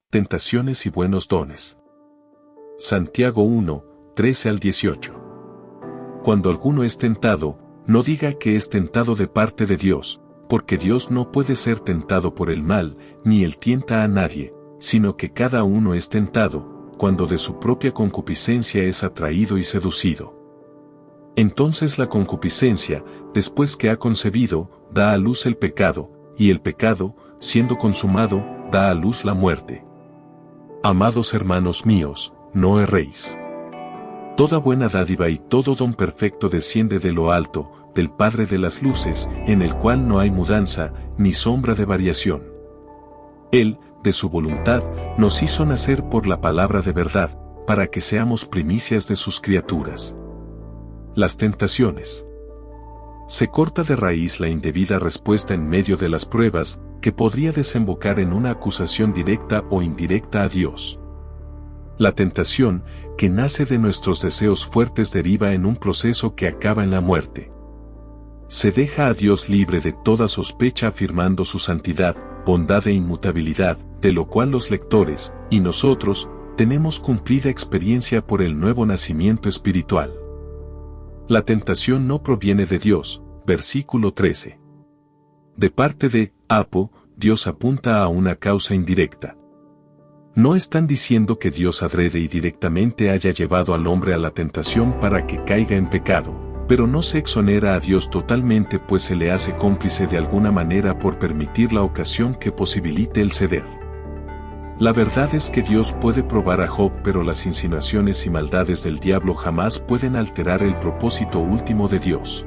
Tentaciones y buenos dones. Santiago 1, 13 al 18. Cuando alguno es tentado, no diga que es tentado de parte de Dios, porque Dios no puede ser tentado por el mal, ni él tienta a nadie, sino que cada uno es tentado, cuando de su propia concupiscencia es atraído y seducido. Entonces la concupiscencia, después que ha concebido, da a luz el pecado, y el pecado, siendo consumado, da a luz la muerte. Amados hermanos míos, no erréis. Toda buena dádiva y todo don perfecto desciende de lo alto, del Padre de las luces, en el cual no hay mudanza, ni sombra de variación. Él, de su voluntad, nos hizo nacer por la palabra de verdad, para que seamos primicias de sus criaturas. Las tentaciones. Se corta de raíz la indebida respuesta en medio de las pruebas, que podría desembocar en una acusación directa o indirecta a Dios. La tentación, que nace de nuestros deseos fuertes, deriva en un proceso que acaba en la muerte. Se deja a Dios libre de toda sospecha afirmando su santidad, bondad e inmutabilidad, de lo cual los lectores, y nosotros, tenemos cumplida experiencia por el nuevo nacimiento espiritual. La tentación no proviene de Dios, versículo 13. De parte de Apo, Dios apunta a una causa indirecta. No están diciendo que Dios adrede y directamente haya llevado al hombre a la tentación para que caiga en pecado, pero no se exonera a Dios totalmente, pues se le hace cómplice de alguna manera por permitir la ocasión que posibilite el ceder. La verdad es que Dios puede probar a Job, pero las insinuaciones y maldades del diablo jamás pueden alterar el propósito último de Dios.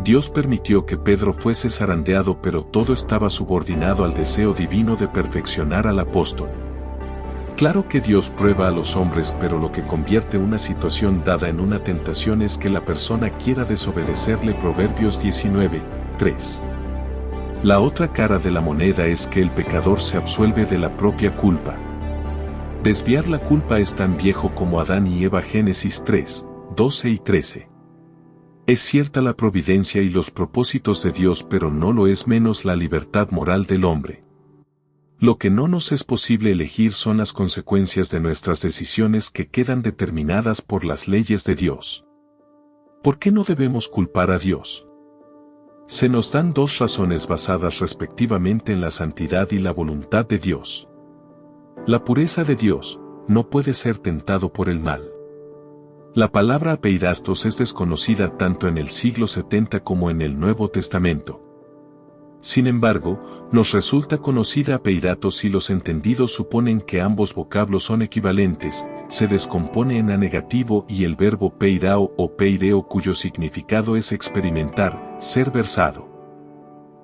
Dios permitió que Pedro fuese zarandeado, pero todo estaba subordinado al deseo divino de perfeccionar al apóstol. Claro que Dios prueba a los hombres, pero lo que convierte una situación dada en una tentación es que la persona quiera desobedecerle. Proverbios 19, 3. La otra cara de la moneda es que el pecador se absuelve de la propia culpa. Desviar la culpa es tan viejo como Adán y Eva. Génesis 3, 12 y 13. Es cierta la providencia y los propósitos de Dios, pero no lo es menos la libertad moral del hombre. Lo que no nos es posible elegir son las consecuencias de nuestras decisiones, que quedan determinadas por las leyes de Dios. ¿Por qué no debemos culpar a Dios? Se nos dan dos razones basadas respectivamente en la santidad y la voluntad de Dios. La pureza de Dios no puede ser tentado por el mal. La palabra apeirastos es desconocida tanto en el siglo 70 como en el Nuevo Testamento. Sin embargo, nos resulta conocida apeiratos y los entendidos suponen que ambos vocablos son equivalentes. Se descompone en a negativo y el verbo peirao o peireo, cuyo significado es experimentar, ser versado.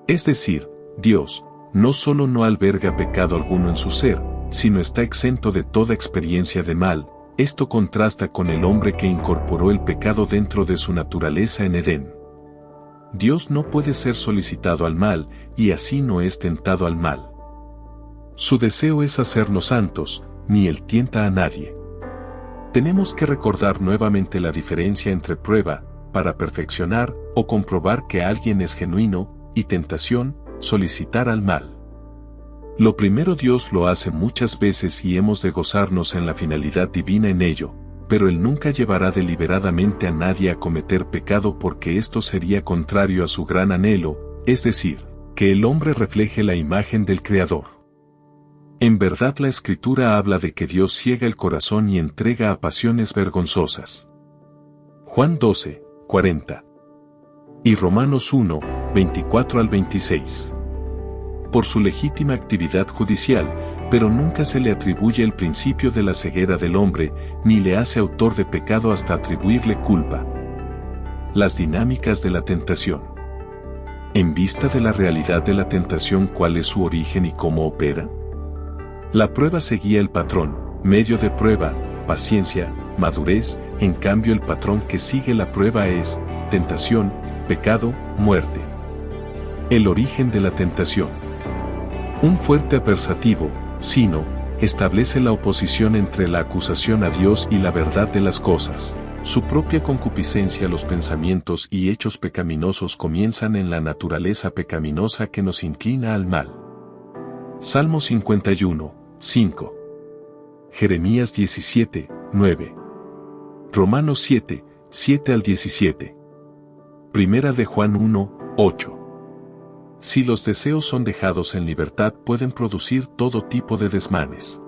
Es decir, Dios no solo no alberga pecado alguno en su ser, sino está exento de toda experiencia de mal. Esto contrasta con el hombre que incorporó el pecado dentro de su naturaleza en Edén. Dios no puede ser solicitado al mal, y así no es tentado al mal. Su deseo es hacernos santos, ni él tienta a nadie. Tenemos que recordar nuevamente la diferencia entre prueba, para perfeccionar o comprobar que alguien es genuino, y tentación, solicitar al mal. Lo primero Dios lo hace muchas veces y hemos de gozarnos en la finalidad divina en ello, pero Él nunca llevará deliberadamente a nadie a cometer pecado, porque esto sería contrario a su gran anhelo, es decir, que el hombre refleje la imagen del Creador. En verdad la Escritura habla de que Dios ciega el corazón y entrega a pasiones vergonzosas. Juan 12, 40. Y Romanos 1, 24 al 26. Por su legítima actividad judicial, pero nunca se le atribuye el principio de la ceguera del hombre, ni le hace autor de pecado hasta atribuirle culpa. Las dinámicas de la tentación. En vista de la realidad de la tentación, ¿cuál es su origen y cómo opera? La prueba seguía el patrón: medio de prueba, paciencia, madurez. En cambio, el patrón que sigue la prueba es tentación, pecado, muerte. El origen de la tentación. Un fuerte adversativo, sino, establece la oposición entre la acusación a Dios y la verdad de las cosas. Su propia concupiscencia, los pensamientos y hechos pecaminosos comienzan en la naturaleza pecaminosa que nos inclina al mal. Salmo 51, 5. Jeremías 17, 9. Romanos 7, 7 al 17. Primera de Juan 1, 8. Si los deseos son dejados en libertad pueden producir todo tipo de desmanes.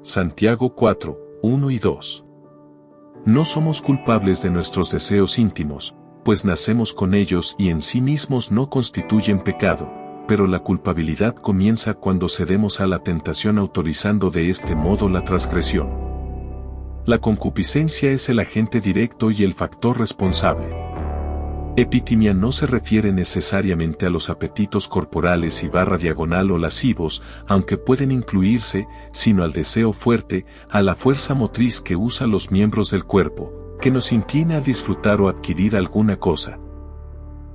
Santiago 4, 1 y 2. No somos culpables de nuestros deseos íntimos, pues nacemos con ellos y en sí mismos no constituyen pecado, pero la culpabilidad comienza cuando cedemos a la tentación autorizando de este modo la transgresión. La concupiscencia es el agente directo y el factor responsable. Epitimia no se refiere necesariamente a los apetitos corporales y /diagonal o lascivos, aunque pueden incluirse, sino al deseo fuerte, a la fuerza motriz que usa los miembros del cuerpo, que nos inclina a disfrutar o adquirir alguna cosa.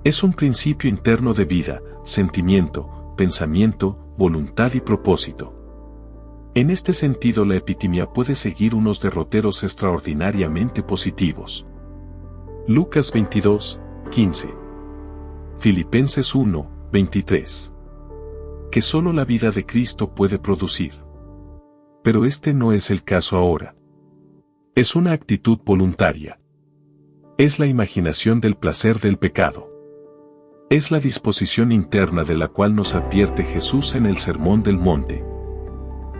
Es un principio interno de vida, sentimiento, pensamiento, voluntad y propósito. En este sentido la epitimia puede seguir unos derroteros extraordinariamente positivos. Lucas 22, 15. Filipenses 1, 23. Que solo la vida de Cristo puede producir. Pero este no es el caso ahora. Es una actitud voluntaria. Es la imaginación del placer del pecado. Es la disposición interna de la cual nos advierte Jesús en el Sermón del Monte.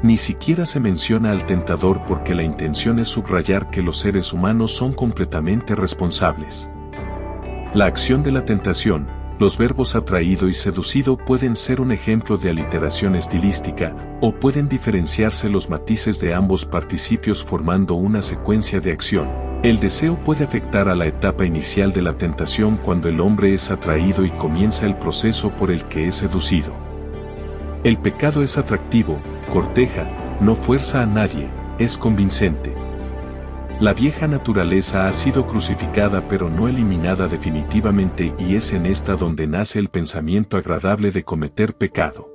Ni siquiera se menciona al tentador porque la intención es subrayar que los seres humanos son completamente responsables. La acción de la tentación, los verbos atraído y seducido pueden ser un ejemplo de aliteración estilística, o pueden diferenciarse los matices de ambos participios formando una secuencia de acción. El deseo puede afectar a la etapa inicial de la tentación cuando el hombre es atraído y comienza el proceso por el que es seducido. El pecado es atractivo, corteja, no fuerza a nadie, es convincente. La vieja naturaleza ha sido crucificada pero no eliminada definitivamente y es en esta donde nace el pensamiento agradable de cometer pecado.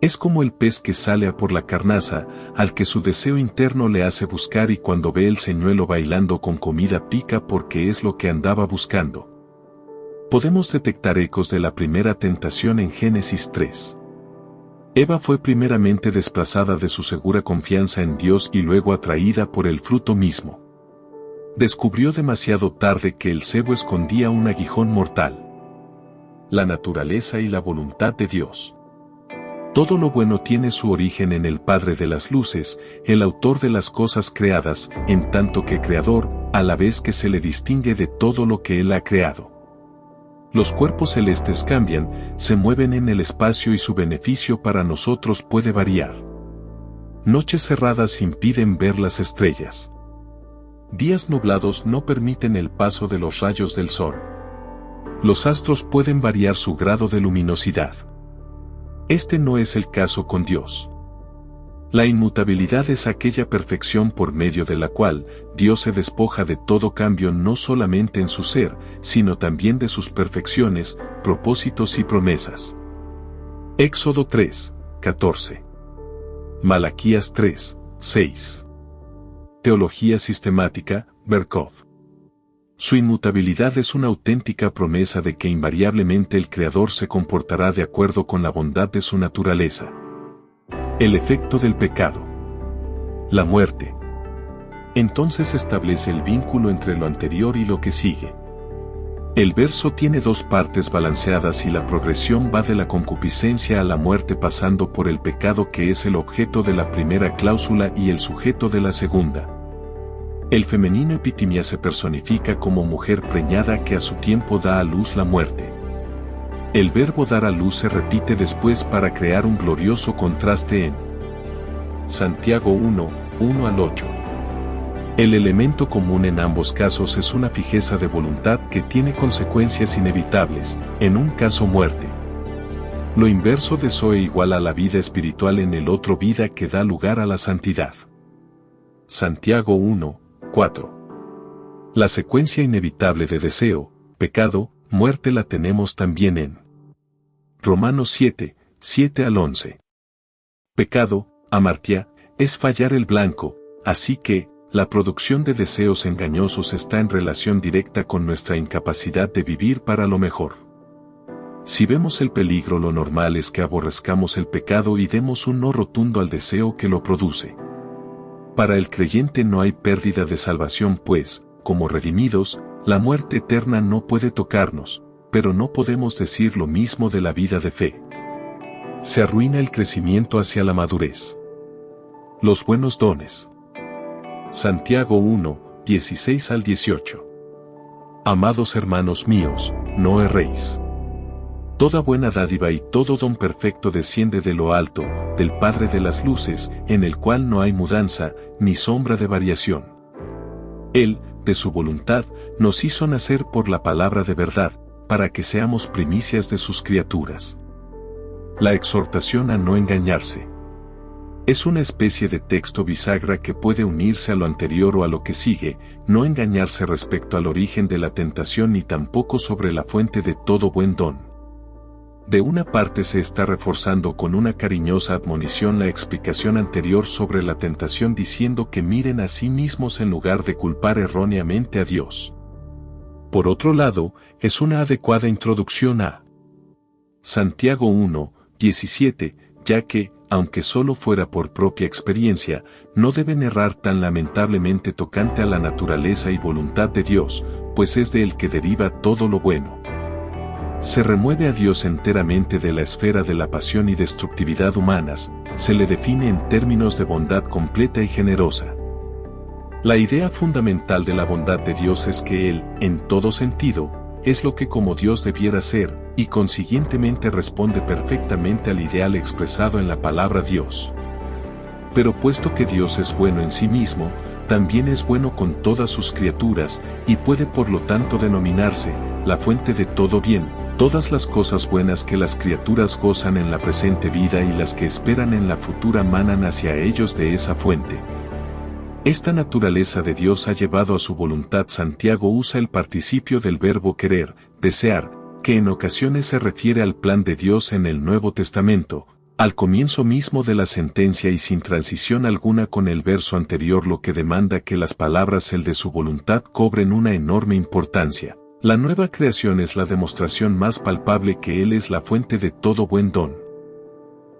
Es como el pez que sale a por la carnaza, al que su deseo interno le hace buscar y cuando ve el señuelo bailando con comida pica porque es lo que andaba buscando. Podemos detectar ecos de la primera tentación en Génesis 3. Eva fue primeramente desplazada de su segura confianza en Dios y luego atraída por el fruto mismo. Descubrió demasiado tarde que el cebo escondía un aguijón mortal. La naturaleza y la voluntad de Dios. Todo lo bueno tiene su origen en el Padre de las Luces, el autor de las cosas creadas, en tanto que creador, a la vez que se le distingue de todo lo que Él ha creado. Los cuerpos celestes cambian, se mueven en el espacio y su beneficio para nosotros puede variar. Noches cerradas impiden ver las estrellas. Días nublados no permiten el paso de los rayos del sol. Los astros pueden variar su grado de luminosidad. Este no es el caso con Dios. La inmutabilidad es aquella perfección por medio de la cual Dios se despoja de todo cambio no solamente en su ser, sino también de sus perfecciones, propósitos y promesas. Éxodo 3, 14. Malaquías 3, 6. Teología sistemática, Berkov. Su inmutabilidad es una auténtica promesa de que invariablemente el Creador se comportará de acuerdo con la bondad de su naturaleza. El efecto del pecado. La muerte. Entonces establece el vínculo entre lo anterior y lo que sigue. El verso tiene dos partes balanceadas y la progresión va de la concupiscencia a la muerte pasando por el pecado que es el objeto de la primera cláusula y el sujeto de la segunda. El femenino epitimia se personifica como mujer preñada que a su tiempo da a luz la muerte. El verbo dar a luz se repite después para crear un glorioso contraste en Santiago 1, 1 al 8. El elemento común en ambos casos es una fijeza de voluntad que tiene consecuencias inevitables, en un caso muerte. Lo inverso de Zoe igual a la vida espiritual en el otro vida que da lugar a la santidad. Santiago 1, 4. La secuencia inevitable de deseo, pecado, muerte la tenemos también en Romanos 7, 7 al 11. Pecado, amartia, es fallar el blanco, así que, la producción de deseos engañosos está en relación directa con nuestra incapacidad de vivir para lo mejor. Si vemos el peligro, lo normal es que aborrezcamos el pecado y demos un no rotundo al deseo que lo produce. Para el creyente no hay pérdida de salvación, pues, como redimidos, la muerte eterna no puede tocarnos, pero no podemos decir lo mismo de la vida de fe. Se arruina el crecimiento hacia la madurez. Los buenos dones. Santiago 1, 16 al 18. Amados hermanos míos, no erréis. Toda buena dádiva y todo don perfecto desciende de lo alto, del Padre de las luces, en el cual no hay mudanza, ni sombra de variación. Él, de su voluntad, nos hizo nacer por la palabra de verdad, para que seamos primicias de sus criaturas. La exhortación a no engañarse. Es una especie de texto bisagra que puede unirse a lo anterior o a lo que sigue, no engañarse respecto al origen de la tentación ni tampoco sobre la fuente de todo buen don. De una parte se está reforzando con una cariñosa admonición la explicación anterior sobre la tentación, diciendo que miren a sí mismos en lugar de culpar erróneamente a Dios. Por otro lado, es una adecuada introducción a Santiago 1, 17, ya que, aunque solo fuera por propia experiencia, no deben errar tan lamentablemente tocante a la naturaleza y voluntad de Dios, pues es de él que deriva todo lo bueno. Se remueve a Dios enteramente de la esfera de la pasión y destructividad humanas, se le define en términos de bondad completa y generosa. La idea fundamental de la bondad de Dios es que Él, en todo sentido, es lo que como Dios debiera ser, y consiguientemente responde perfectamente al ideal expresado en la palabra Dios. Pero puesto que Dios es bueno en sí mismo, también es bueno con todas sus criaturas, y puede por lo tanto denominarse la fuente de todo bien, todas las cosas buenas que las criaturas gozan en la presente vida y las que esperan en la futura manan hacia ellos de esa fuente. Esta naturaleza de Dios ha llevado a su voluntad. Santiago usa el participio del verbo querer, desear, que en ocasiones se refiere al plan de Dios en el Nuevo Testamento, al comienzo mismo de la sentencia y sin transición alguna con el verso anterior, lo que demanda que las palabras el de su voluntad cobren una enorme importancia. La nueva creación es la demostración más palpable que Él es la fuente de todo buen don.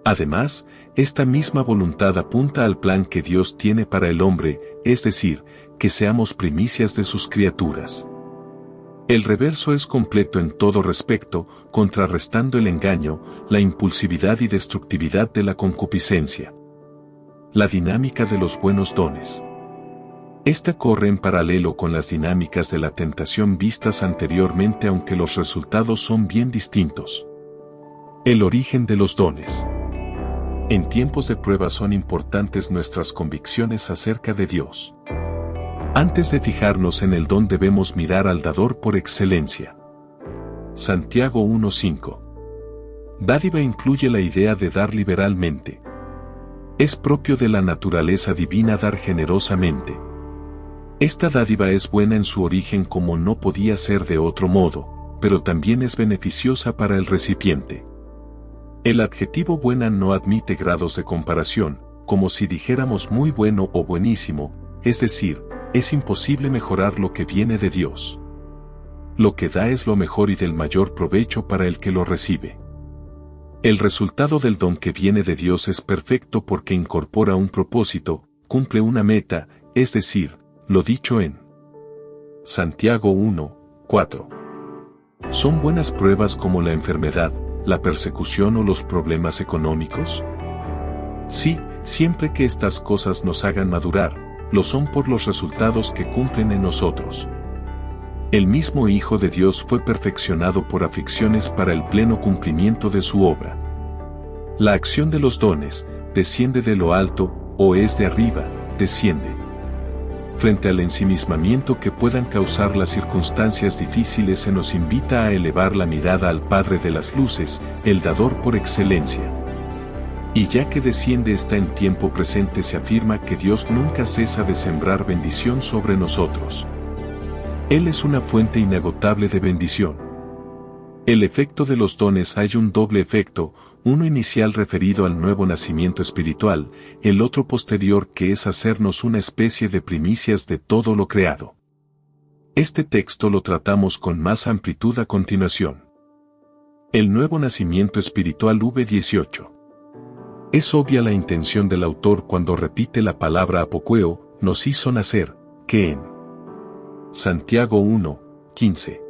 Además, esta misma voluntad apunta al plan que Dios tiene para el hombre, es decir, que seamos primicias de sus criaturas. El reverso es completo en todo respecto, contrarrestando el engaño, la impulsividad y destructividad de la concupiscencia. La dinámica de los buenos dones. Esta corre en paralelo con las dinámicas de la tentación vistas anteriormente, aunque los resultados son bien distintos. El origen de los dones. En tiempos de prueba son importantes nuestras convicciones acerca de Dios. Antes de fijarnos en el don debemos mirar al dador por excelencia. Santiago 1:5. Dádiva incluye la idea de dar liberalmente. Es propio de la naturaleza divina dar generosamente. Esta dádiva es buena en su origen como no podía ser de otro modo, pero también es beneficiosa para el recipiente. El adjetivo buena no admite grados de comparación, como si dijéramos muy bueno o buenísimo, es decir, es imposible mejorar lo que viene de Dios. Lo que da es lo mejor y del mayor provecho para el que lo recibe. El resultado del don que viene de Dios es perfecto porque incorpora un propósito, cumple una meta, es decir, lo dicho en Santiago 1, 4. ¿Son buenas pruebas como la enfermedad, la persecución o los problemas económicos? Sí, siempre que estas cosas nos hagan madurar, lo son por los resultados que cumplen en nosotros. El mismo Hijo de Dios fue perfeccionado por aflicciones para el pleno cumplimiento de su obra. La acción de los dones, desciende de lo alto, o es de arriba, desciende. Frente al ensimismamiento que puedan causar las circunstancias difíciles, se nos invita a elevar la mirada al Padre de las luces, el dador por excelencia. Y ya que desciende está en tiempo presente, se afirma que Dios nunca cesa de sembrar bendición sobre nosotros. Él es una fuente inagotable de bendición. El efecto de los dones hay un doble efecto, uno inicial referido al nuevo nacimiento espiritual, el otro posterior que es hacernos una especie de primicias de todo lo creado. Este texto lo tratamos con más amplitud a continuación. El nuevo nacimiento espiritual v18. Es obvia la intención del autor cuando repite la palabra apokueo, nos hizo nacer, que en Santiago 1:15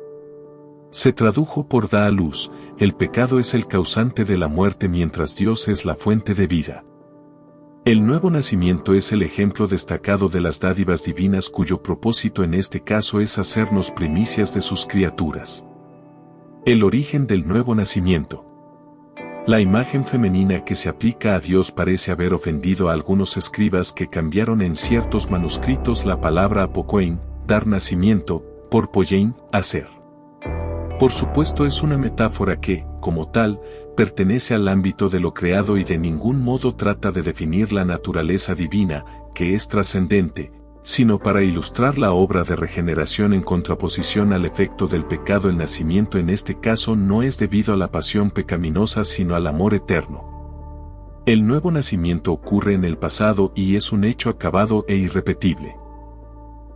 se tradujo por da a luz. El pecado es el causante de la muerte mientras Dios es la fuente de vida. El nuevo nacimiento es el ejemplo destacado de las dádivas divinas cuyo propósito en este caso es hacernos primicias de sus criaturas. El origen del nuevo nacimiento. La imagen femenina que se aplica a Dios parece haber ofendido a algunos escribas que cambiaron en ciertos manuscritos la palabra apokoin, dar nacimiento, por poyein, hacer. Por supuesto es una metáfora que, como tal, pertenece al ámbito de lo creado y de ningún modo trata de definir la naturaleza divina, que es trascendente, sino para ilustrar la obra de regeneración en contraposición al efecto del pecado. El nacimiento en este caso no es debido a la pasión pecaminosa sino al amor eterno. El nuevo nacimiento ocurre en el pasado y es un hecho acabado e irrepetible.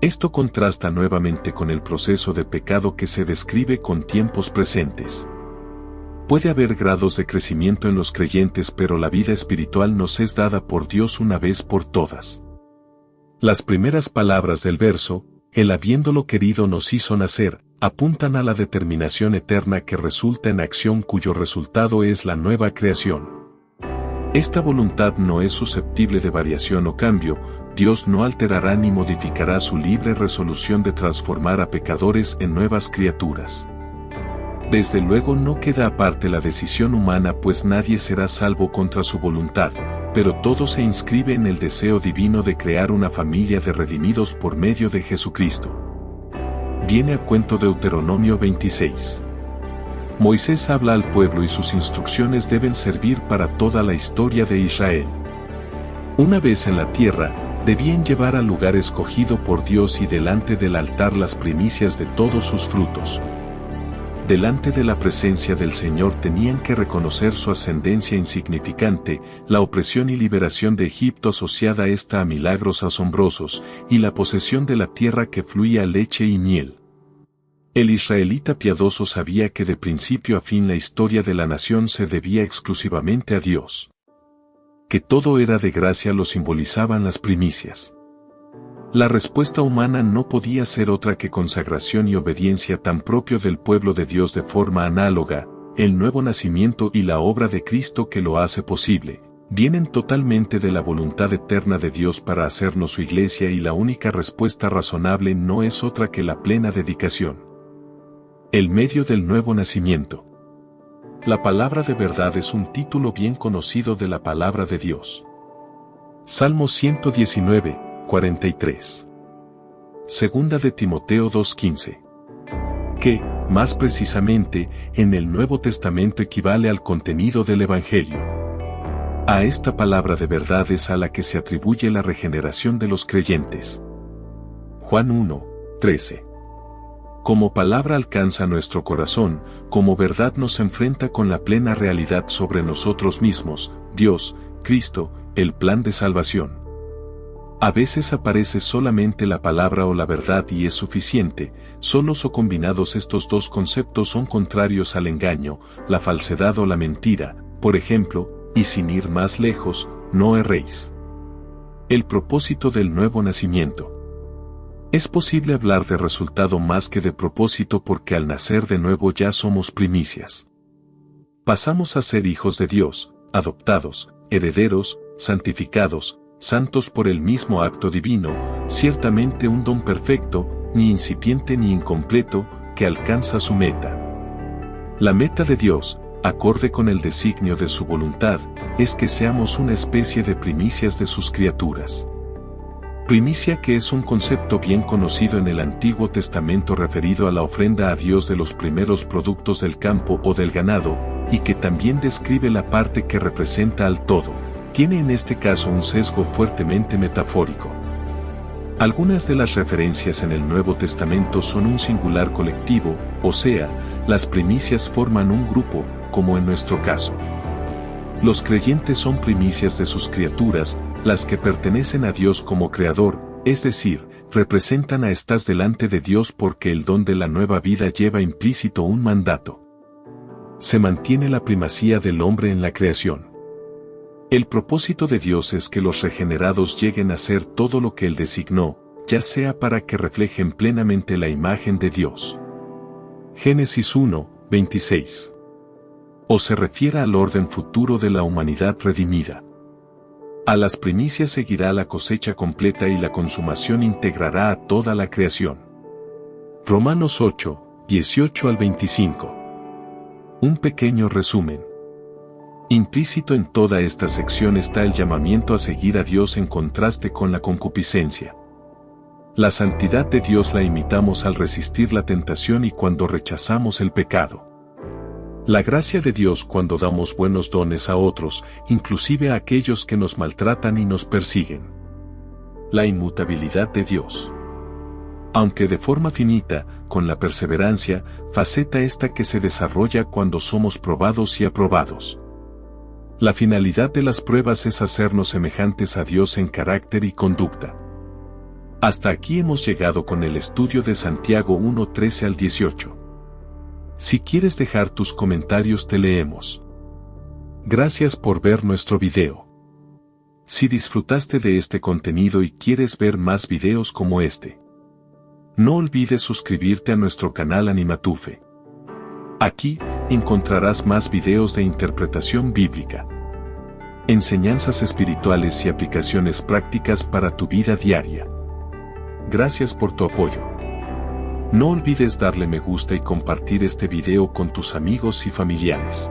Esto contrasta nuevamente con el proceso de pecado que se describe con tiempos presentes. Puede haber grados de crecimiento en los creyentes, pero la vida espiritual nos es dada por Dios una vez por todas. Las primeras palabras del verso, el habiéndolo querido nos hizo nacer, apuntan a la determinación eterna que resulta en acción cuyo resultado es la nueva creación. Esta voluntad no es susceptible de variación o cambio. Dios no alterará ni modificará su libre resolución de transformar a pecadores en nuevas criaturas. Desde luego no queda aparte la decisión humana, pues nadie será salvo contra su voluntad, pero todo se inscribe en el deseo divino de crear una familia de redimidos por medio de Jesucristo. Viene a cuento Deuteronomio 26. Moisés habla al pueblo y sus instrucciones deben servir para toda la historia de Israel. Una vez en la tierra, debían llevar al lugar escogido por Dios y delante del altar las primicias de todos sus frutos. Delante de la presencia del Señor tenían que reconocer su ascendencia insignificante, la opresión y liberación de Egipto asociada a milagros asombrosos, y la posesión de la tierra que fluía leche y miel. El israelita piadoso sabía que de principio a fin la historia de la nación se debía exclusivamente a Dios. Que todo era de gracia lo simbolizaban las primicias. La respuesta humana no podía ser otra que consagración y obediencia, tan propio del pueblo de Dios. De forma análoga, el nuevo nacimiento y la obra de Cristo que lo hace posible, vienen totalmente de la voluntad eterna de Dios para hacernos su iglesia, y la única respuesta razonable no es otra que la plena dedicación. El medio del nuevo nacimiento. La palabra de verdad es un título bien conocido de la palabra de Dios. Salmo 119. 43. Segunda de Timoteo 2:15. Que, más precisamente, en el Nuevo Testamento equivale al contenido del Evangelio. A esta palabra de verdad es a la que se atribuye la regeneración de los creyentes. Juan 1:13. Como palabra alcanza nuestro corazón, como verdad nos enfrenta con la plena realidad sobre nosotros mismos, Dios, Cristo, el plan de salvación. A veces aparece solamente la palabra o la verdad y es suficiente. Solos o combinados estos dos conceptos son contrarios al engaño, la falsedad o la mentira. Por ejemplo, y sin ir más lejos, no erréis. El propósito del nuevo nacimiento. Es posible hablar de resultado más que de propósito, porque al nacer de nuevo ya somos primicias. Pasamos a ser hijos de Dios, adoptados, herederos, santificados, santos por el mismo acto divino, ciertamente un don perfecto, ni incipiente ni incompleto, que alcanza su meta. La meta de Dios, acorde con el designio de su voluntad, es que seamos una especie de primicias de sus criaturas. Primicia, que es un concepto bien conocido en el Antiguo Testamento referido a la ofrenda a Dios de los primeros productos del campo o del ganado, y que también describe la parte que representa al todo. Tiene en este caso un sesgo fuertemente metafórico. Algunas de las referencias en el Nuevo Testamento son un singular colectivo, o sea, las primicias forman un grupo, como en nuestro caso. Los creyentes son primicias de sus criaturas, las que pertenecen a Dios como Creador, es decir, representan a estas delante de Dios, porque el don de la nueva vida lleva implícito un mandato. Se mantiene la primacía del hombre en la creación. El propósito de Dios es que los regenerados lleguen a ser todo lo que Él designó, ya sea para que reflejen plenamente la imagen de Dios. Génesis 1, 26. O se refiere al orden futuro de la humanidad redimida. A las primicias seguirá la cosecha completa y la consumación integrará a toda la creación. Romanos 8, 18 al 25. Un pequeño resumen. Implícito en toda esta sección está el llamamiento a seguir a Dios en contraste con la concupiscencia. La santidad de Dios la imitamos al resistir la tentación y cuando rechazamos el pecado. La gracia de Dios cuando damos buenos dones a otros, inclusive a aquellos que nos maltratan y nos persiguen. La inmutabilidad de Dios. Aunque de forma finita, con la perseverancia, faceta esta que se desarrolla cuando somos probados y aprobados. La finalidad de las pruebas es hacernos semejantes a Dios en carácter y conducta. Hasta aquí hemos llegado con el estudio de Santiago 1, 13 al 18. Si quieres dejar tus comentarios te leemos. Gracias por ver nuestro video. Si disfrutaste de este contenido y quieres ver más videos como este, no olvides suscribirte a nuestro canal Animatufe. Aquí encontrarás más videos de interpretación bíblica, enseñanzas espirituales y aplicaciones prácticas para tu vida diaria. Gracias por tu apoyo. No olvides darle me gusta y compartir este video con tus amigos y familiares.